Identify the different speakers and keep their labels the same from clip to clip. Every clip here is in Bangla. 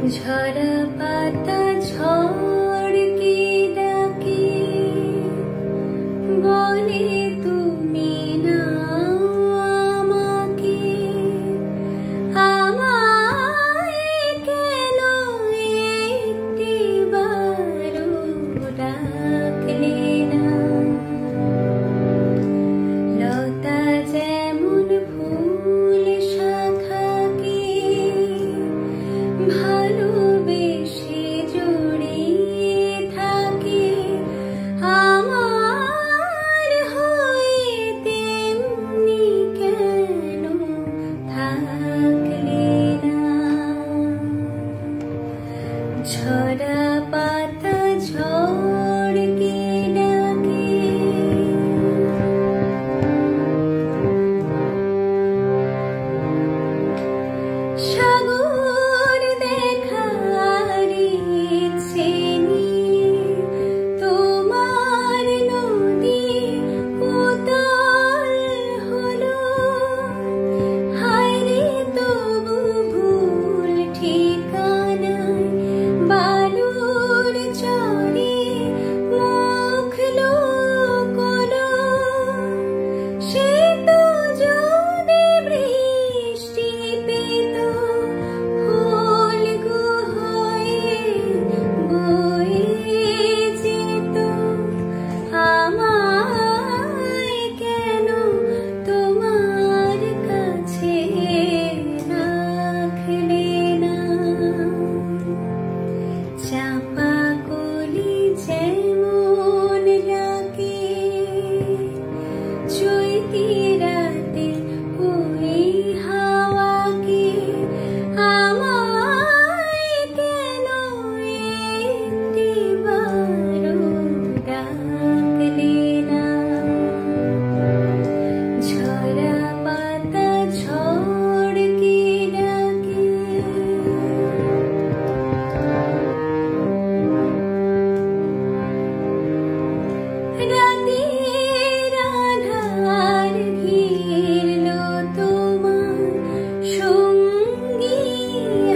Speaker 1: ঝরা পাতা ঝড় কি ডাকে, বলে তুমি নাও আমাকে। আমায় কেন একটিবারও ডাকলে না? লতা যেমন ফুল শাখাকে ভালোবেসে জড়িয়ে থাকে, আমার হয়ে তেমনি কেন থাকলে না? ঝরা পাতা ঝড় কি ডাকে। সাগর দেখার ইচ্ছে নিয়ে তোমার নদী উতল হলো। হায় রে তবু ভুল ঠিকানায় বালুর চরে মুখ লুকোলো। সে তো যদি বৃষ্টি পেত ফুলগু হয়ে বয়ে যেত। আমায় কেন তোমার কাছে রাখলে না? চাপা কলি যেমন ডাকে, চৈতি রাতে ওই হাওয়াকে। আমায় কেন একটিবারও ডাকলে না? ঝরা পাতা ঝড় কি ডাকে। রাতের আঁধার ঘিরল তোমার সঙ্গী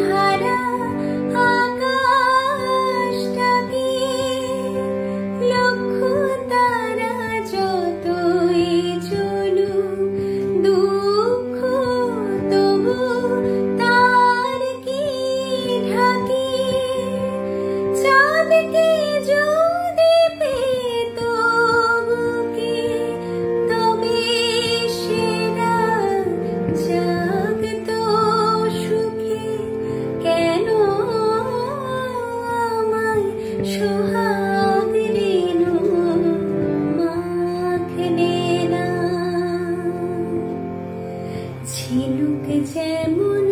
Speaker 1: হারা আকাশটাকে। লক্ষ তারা যতই জ্বলুক দুঃখ তবু তার কি ঢাকে? চাঁদকে যদি পেত বুকে তবে সেরা জাগত সুখে। কেন আমায় সোহাগ রেণু মাখলে না? ঝিনুক যেমন